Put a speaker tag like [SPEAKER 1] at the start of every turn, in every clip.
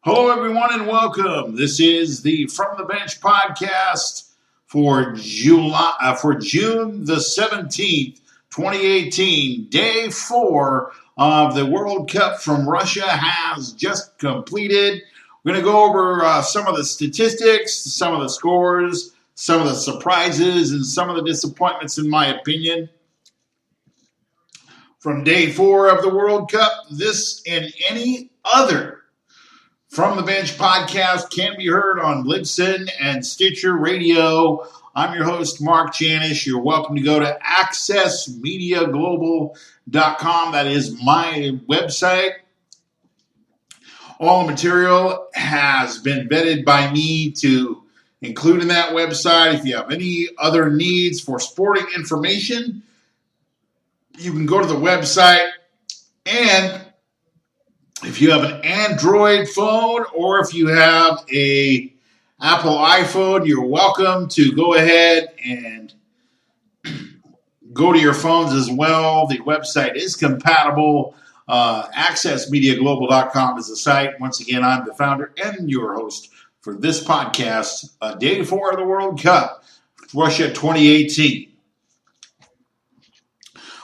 [SPEAKER 1] Hello, everyone, and welcome. This is the From the Bench podcast for June the 17th, 2018. Day 4 of the World Cup from Russia has just completed. We're going to go over some of the statistics, some of the scores, some of the surprises, and some of the disappointments, in my opinion. From Day 4 of the World Cup, this and any other From the Bench podcast can be heard on Libsyn and Stitcher Radio. I'm your host, Mark Janish. You're welcome to go to accessmediaglobal.com. That is my website. All the material has been vetted by me to include in that website. If you have any other needs for sporting information, you can go to the website, and if you have an Android phone or if you have a Apple iPhone, you're welcome to go ahead and go to your phones as well. The website is compatible. AccessMediaGlobal.com is the site. Once again, I'm the founder and your host for this podcast, Day 4 of the World Cup, Russia 2018.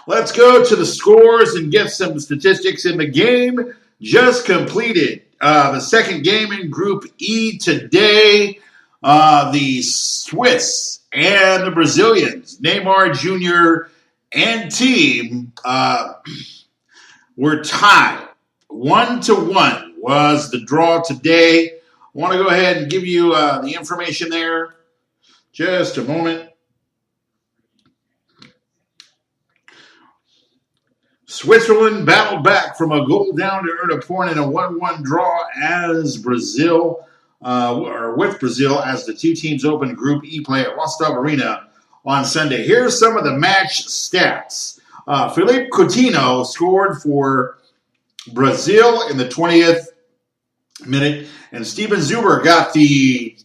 [SPEAKER 1] Let's go to the scores and get some statistics in the game. Just completed the second game in Group E today. The Swiss and the Brazilians, Neymar Jr. and team, were tied. 1-1 was the draw today. I want to go ahead and give you the information there. Just a moment. Switzerland battled back from a goal down to earn a point in a 1-1 draw as Brazil, with Brazil, as the two teams opened Group E play at Rostov Arena on Sunday. Here's some of the match stats. Philippe Coutinho scored for Brazil in the 20th minute, and Steven Zuber got the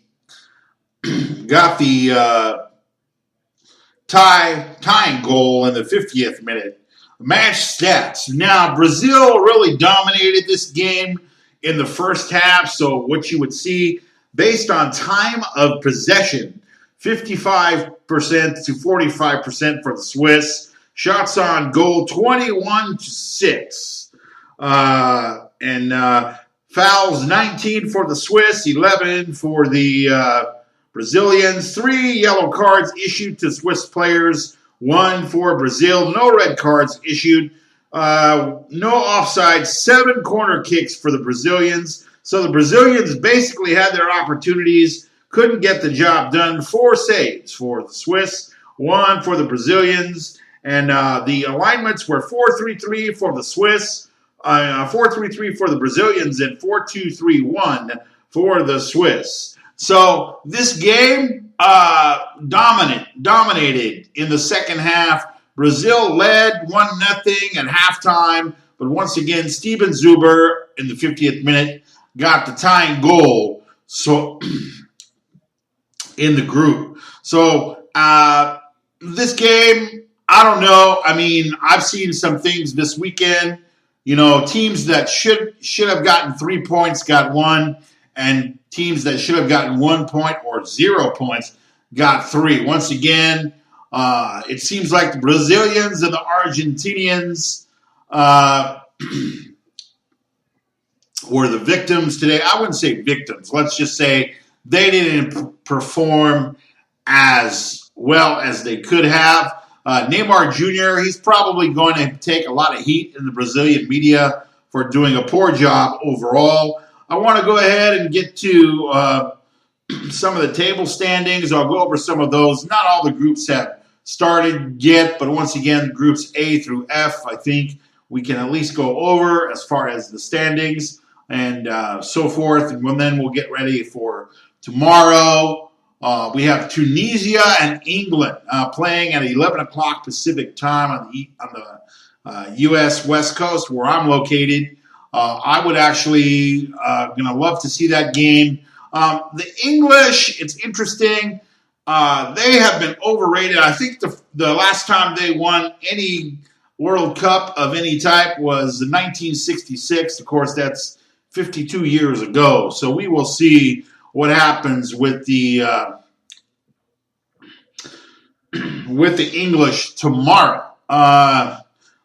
[SPEAKER 1] tying goal in the 50th minute. Match stats. Now, Brazil really dominated this game in the first half, so what you would see, based on time of possession, 55% to 45% for the Swiss. Shots on goal, 21-6. Fouls, 19 for the Swiss, 11 for the Brazilians. 3 yellow cards issued to Swiss players, 1 for Brazil. No red cards issued. No offside. 7 corner kicks for the Brazilians. So the Brazilians basically had their opportunities. Couldn't get the job done. 4 saves for the Swiss. 1 for the Brazilians. And the alignments were 4-3-3 for the Swiss. 4-3-3 for the Brazilians. And 4-2-3-1 for the Swiss. So this game dominated in the second half. Brazil led 1-0 at halftime, but once again, Steven Zuber in the 50th minute got the tying goal. So in the group. So this game, I don't know. I mean, I've seen some things this weekend. You know, teams that should have gotten 3 points got 1, and teams that should have gotten 1 point or 0 points got 3. Once again, it seems like the Brazilians and the Argentinians were the victims today. I wouldn't say victims. Let's just say they didn't perform as well as they could have. Neymar Jr., he's probably going to take a lot of heat in the Brazilian media for doing a poor job overall. I want to go ahead and get to some of the table standings. I'll go over some of those. Not all the groups have started yet, but once again, groups A through F, I think we can at least go over as far as the standings and so forth. And then we'll get ready for tomorrow. We have Tunisia and England playing at 11 o'clock Pacific time on the U.S. West Coast, where I'm located. I would actually gonna love to see that game. The English, it's interesting. They have been overrated. I think the last time they won any World Cup of any type was 1966. Of course, that's 52 years ago. So we will see what happens with the English tomorrow.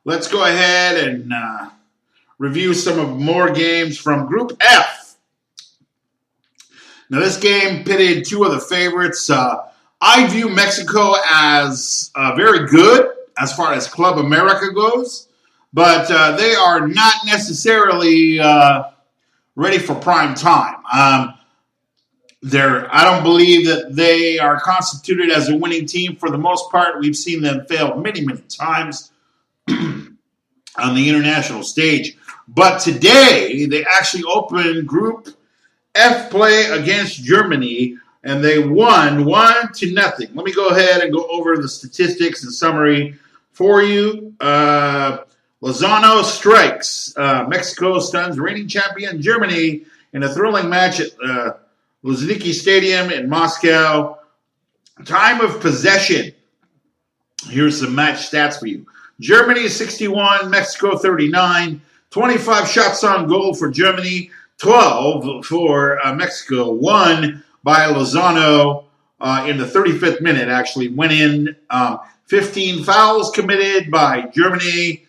[SPEAKER 1] Let's go ahead and review some of more games from Group F. Now, this game pitted two of the favorites. I view Mexico as very good as far as Club America goes, but they are not necessarily ready for prime time. I don't believe that they are constituted as a winning team for the most part. We've seen them fail many, many times on the international stage. But today, they actually opened Group F play against Germany, and they won 1-0. Let me go ahead and go over the statistics and summary for you. Lozano strikes. Mexico stuns reigning champion Germany in a thrilling match at Luzhniki Stadium in Moscow. Time of possession. Here's some match stats for you. Germany 61, Mexico 39. 25 shots on goal for Germany, 12 for Mexico. 1 by Lozano in the 35th minute, actually went in. 15 fouls committed by Germany.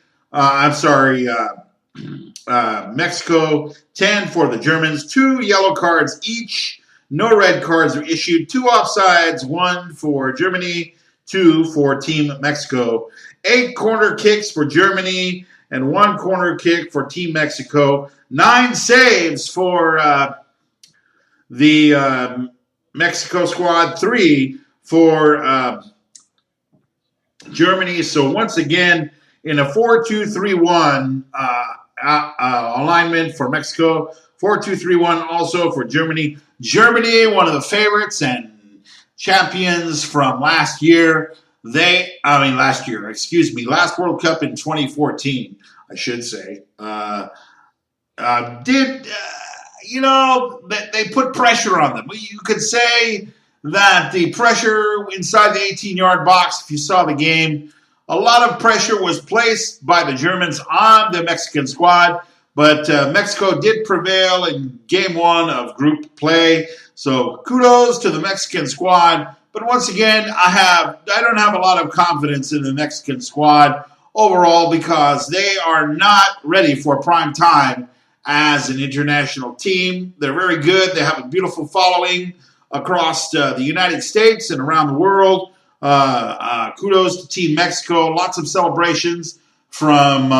[SPEAKER 1] Mexico, 10 for the Germans. 2 yellow cards each. No red cards were issued. 2 offsides, 1 for Germany, 2 for Team Mexico. 8 corner kicks for Germany and 1 corner kick for Team Mexico. 9 saves for the Mexico squad, 3 for Germany. So once again, in a 4-2-3-1 alignment for Mexico, 4-2-3-1 also for Germany. Germany, one of the favorites and champions from last year. Last World Cup in 2014, I should say. They put pressure on them. You could say that the pressure inside the 18-yard box, if you saw the game, a lot of pressure was placed by the Germans on the Mexican squad, but Mexico did prevail in game 1 of group play. So kudos to the Mexican squad. But once again, I don't have a lot of confidence in the Mexican squad overall because they are not ready for prime time as an international team. They're very good. They have a beautiful following across the United States and around the world. Kudos to Team Mexico. Lots of celebrations from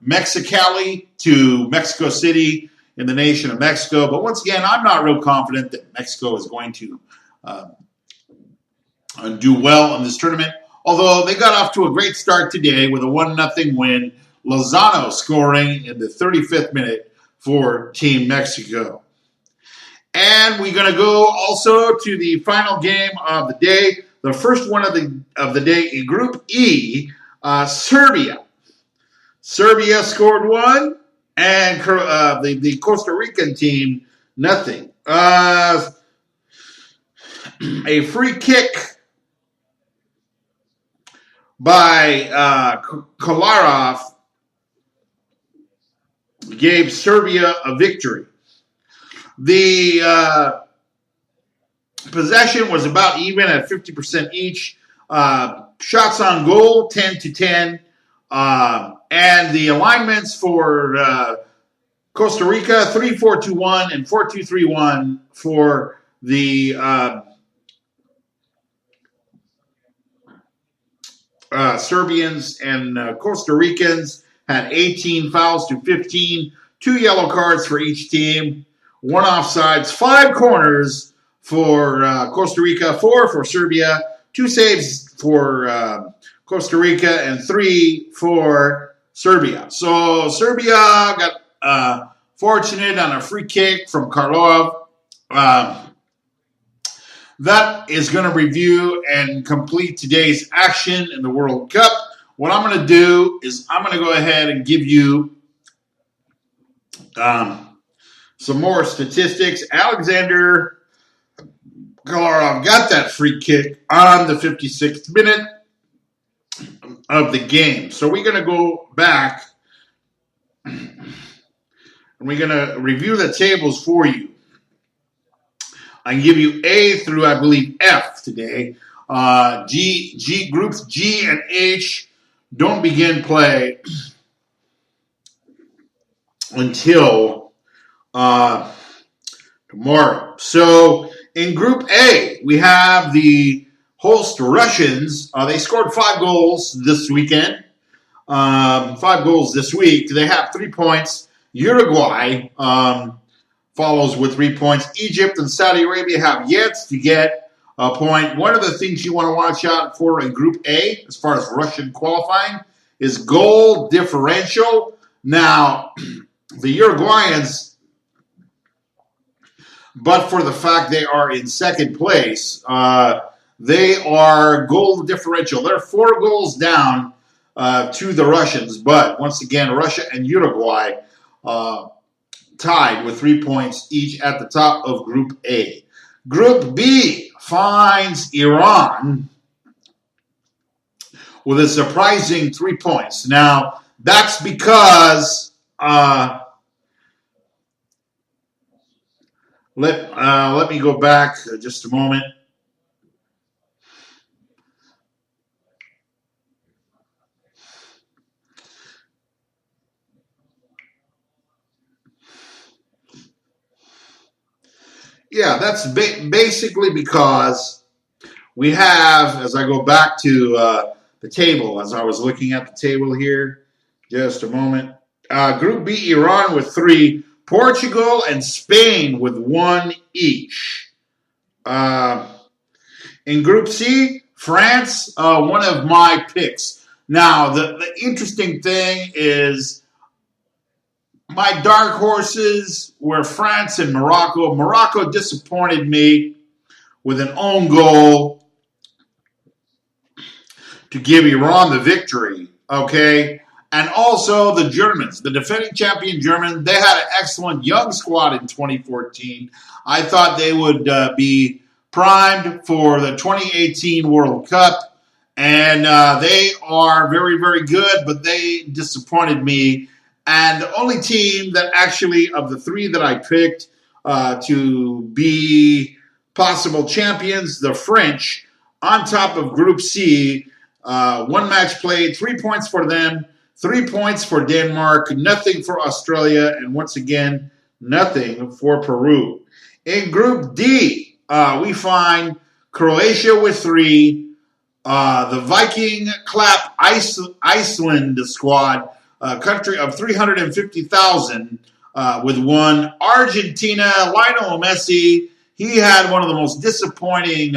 [SPEAKER 1] Mexicali to Mexico City in the nation of Mexico. But once again, I'm not real confident that Mexico is going to do well in this tournament, although they got off to a great start today with a 1-0 win. Lozano scoring in the 35th minute for Team Mexico. And we're going to go also to the final game of the day, the first one of the day in Group E, Serbia. Serbia scored 1, and the Costa Rican team, nothing. A free kick by Kolarov gave Serbia a victory. The possession was about even at 50% each. Shots on goal, 10-10. And the alignments for Costa Rica, 3-4-2-1 and 4-2-3-1 for the Serbians, and Costa Ricans had 18 fouls to 15, 2 yellow cards for each team, 1 offsides, 5 corners for Costa Rica, 4 for Serbia, 2 saves for Costa Rica, and 3 for Serbia. So Serbia got fortunate on a free kick from Karlov. That is going to review and complete today's action in the World Cup. What I'm going to do is I'm going to go ahead and give you some more statistics. Alexander Kolarov got that free kick on the 56th minute of the game. So we're going to go back and and we're going to review the tables for you. I can give you A through, I believe, F today. Groups G and H don't begin play until tomorrow. So in Group A, we have the host Russians. They scored 5 goals this weekend. 5 goals this week. They have 3 points. Uruguay follows with 3 points. Egypt and Saudi Arabia have yet to get a point. One of the things you want to watch out for in Group A, as far as Russian qualifying, is goal differential. Now, the Uruguayans, but for the fact they are in second place, they are goal differential. They're 4 goals down to the Russians, but once again, Russia and Uruguay tied with 3 points each at the top of Group A. Group B finds Iran with a surprising 3 points. Now, that's because let me go back just a moment. Yeah, that's basically because we have, as I go back to the table, as I was looking at the table here, just a moment. Group B, Iran with 3, Portugal and Spain with 1 each. In Group C, France, one of my picks. Now, the interesting thing is my dark horses were France and Morocco. Morocco disappointed me with an own goal to give Iran the victory, okay? And also the Germans, the defending champion Germans, they had an excellent young squad in 2014. I thought they would be primed for the 2018 World Cup, and they are very, very good, but they disappointed me. And the only team that actually, of the 3 that I picked to be possible champions, the French, on top of Group C, 1 match played, 3 points for them, 3 points for Denmark, nothing for Australia, and once again, nothing for Peru. In Group D, we find Croatia with 3, the Viking clap Iceland squad, a country of 350,000 with 1. Argentina, Lionel Messi, he had one of the most disappointing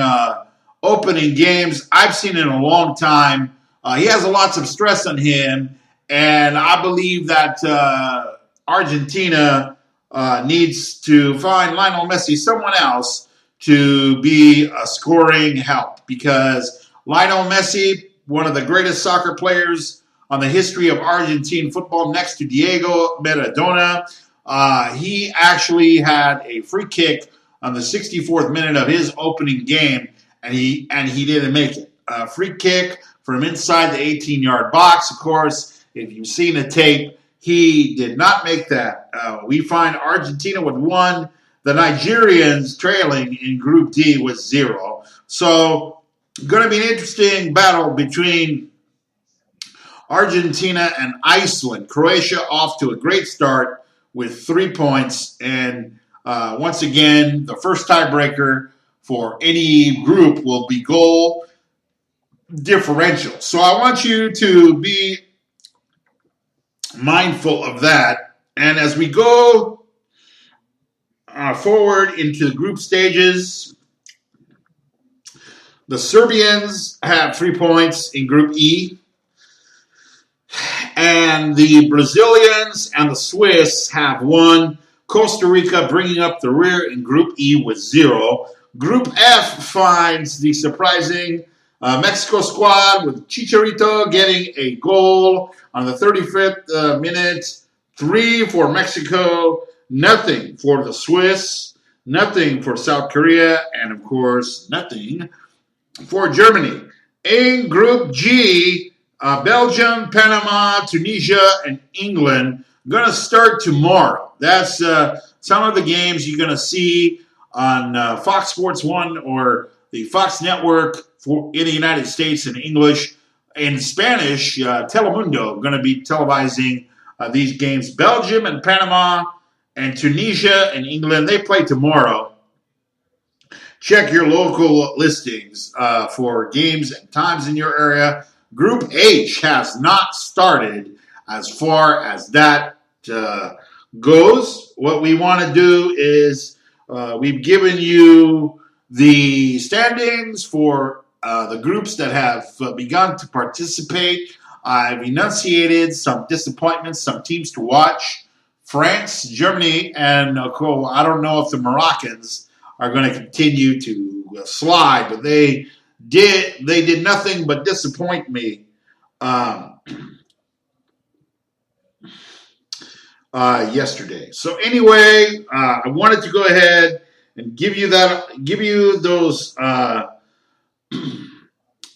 [SPEAKER 1] opening games I've seen in a long time. He has lots of stress on him, and I believe that Argentina needs to find Lionel Messi someone else to be a scoring help, because Lionel Messi, one of the greatest soccer players on the history of Argentine football, next to Diego Maradona. He actually had a free kick on the 64th minute of his opening game, and he didn't make it. A free kick from inside the 18-yard box. Of course, if you've seen the tape, he did not make that. We find Argentina with 1, the Nigerians trailing in Group D with 0. So, going to be an interesting battle between Argentina and Iceland. Croatia off to a great start with 3 points. And once again, the first tiebreaker for any group will be goal differential. So I want you to be mindful of that. And as we go forward into the group stages, the Serbians have 3 points in Group E. And the Brazilians and the Swiss have 1. Costa Rica bringing up the rear in Group E with 0. Group F finds the surprising Mexico squad with Chicharito getting a goal on the 35th minute. 3 for Mexico, nothing for the Swiss, nothing for South Korea, and of course, nothing for Germany. In Group G, Belgium, Panama, Tunisia, and England going to start tomorrow. That's some of the games you're going to see on Fox Sports 1 or the Fox Network in the United States in English. In Spanish, Telemundo going to be televising these games. Belgium and Panama and Tunisia and England, they play tomorrow. Check your local listings for games and times in your area. Group H has not started as far as that goes. What we want to do is we've given you the standings for the groups that have begun to participate. I've enunciated some disappointments, some teams to watch. France, Germany, and I don't know if the Moroccans are going to continue to slide, but they did nothing but disappoint me yesterday. So anyway, I wanted to go ahead and give you those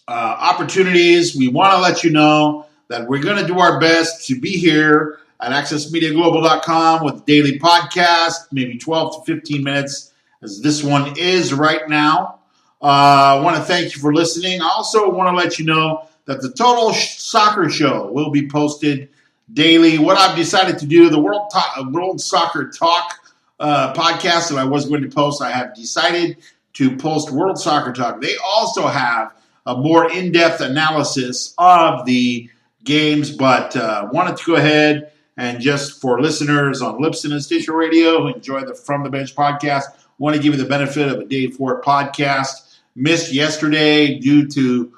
[SPEAKER 1] opportunities. We want to let you know that we're going to do our best to be here at accessmediaglobal.com with daily podcast, maybe 12 to 15 minutes, as this one is right now. I want to thank you for listening. I also want to let you know that the Total Soccer Show will be posted daily. What I've decided to do, the World Soccer Talk podcast that I was going to post, I have decided to post World Soccer Talk. They also have a more in-depth analysis of the games, but wanted to go ahead and just for listeners on Libsyn and Stitcher Radio who enjoy the From the Bench podcast, want to give you the benefit of a day for podcast. Missed yesterday due to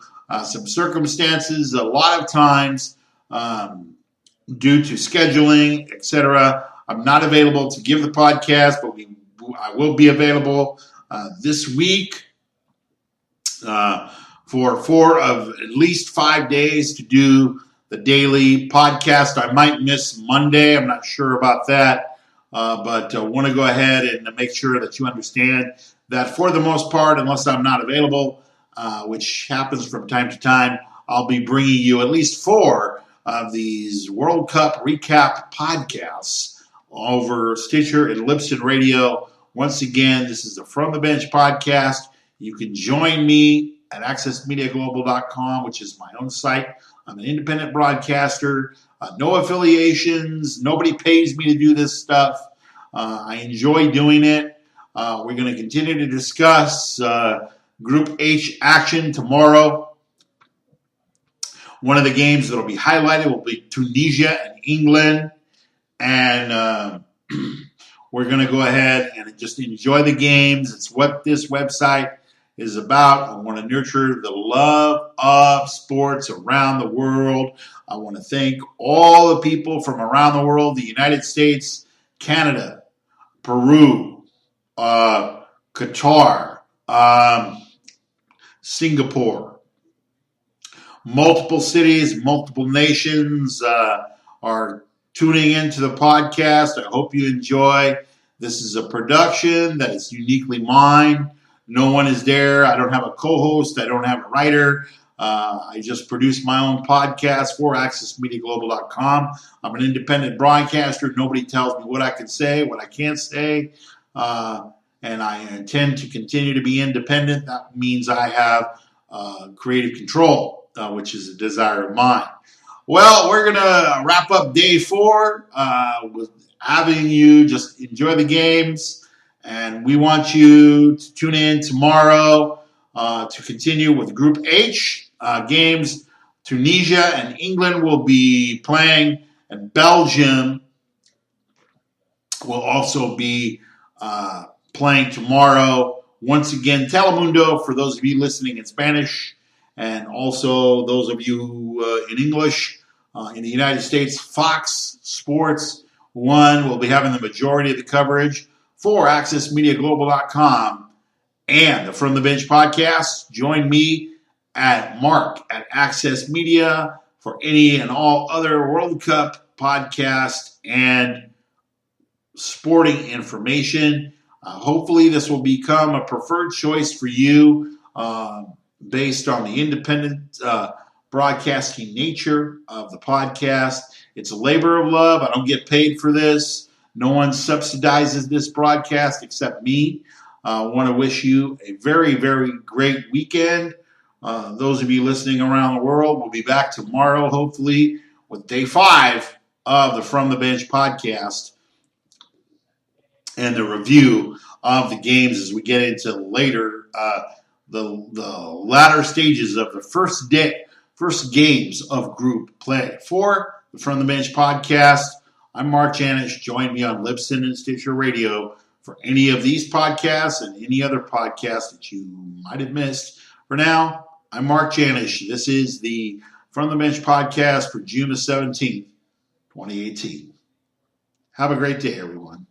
[SPEAKER 1] some circumstances. A lot of times, due to scheduling, etc., I'm not available to give the podcast, but I will be available this week for 4 of at least 5 days to do the daily podcast. I might miss Monday. I'm not sure about that, but I want to go ahead and make sure that you understand that for the most part, unless I'm not available, which happens from time to time, I'll be bringing you at least 4 of these World Cup recap podcasts over Stitcher and Libsyn Radio. Once again, this is the From the Bench podcast. You can join me at accessmediaglobal.com, which is my own site. I'm an independent broadcaster, no affiliations. Nobody pays me to do this stuff. I enjoy doing it. We're going to continue to discuss Group H action tomorrow. One of the games that will be highlighted will be Tunisia and England. And we're going to go ahead and just enjoy the games. It's what this website is about. I want to nurture the love of sports around the world. I want to thank all the people from around the world, the United States, Canada, Peru, Qatar, Singapore. Multiple cities, multiple nations are tuning into the podcast. I hope you enjoy. This is a production that is uniquely mine. No one is there. I don't have a co-host. I don't have a writer. I just produce my own podcast for accessmediaglobal.com. I'm an independent broadcaster. Nobody tells me what I can say, what I can't say. And I intend to continue to be independent. That means I have creative control, which is a desire of mine. Well, we're going to wrap up day 4 with having you just enjoy the games. And we want you to tune in tomorrow to continue with Group H games. Tunisia and England will be playing, and Belgium will also be playing tomorrow. Once again, Telemundo for those of you listening in Spanish, and also those of you in English. In the United States, Fox Sports 1 will be having the majority of the coverage for accessmediaglobal.com and the From the Bench podcast. Join me at Mark at Access Media for any and all other World Cup podcast and sporting information. Hopefully this will become a preferred choice for you based on the independent broadcasting nature of the podcast It's a labor of love. I don't get paid for this. No one subsidizes this broadcast except me. I want to wish you a very, very great weekend. Those of you listening around the world, we'll be back tomorrow, hopefully, with day 5 of the From the Bench podcast and the review of the games as we get into later, the latter stages of the first games of group play. For the From the Bench podcast, I'm Mark Janish. Join me on Libsyn and Stitcher Radio for any of these podcasts and any other podcasts that you might have missed. For now, I'm Mark Janish. This is the From the Bench podcast for June the 17th, 2018. Have a great day, everyone.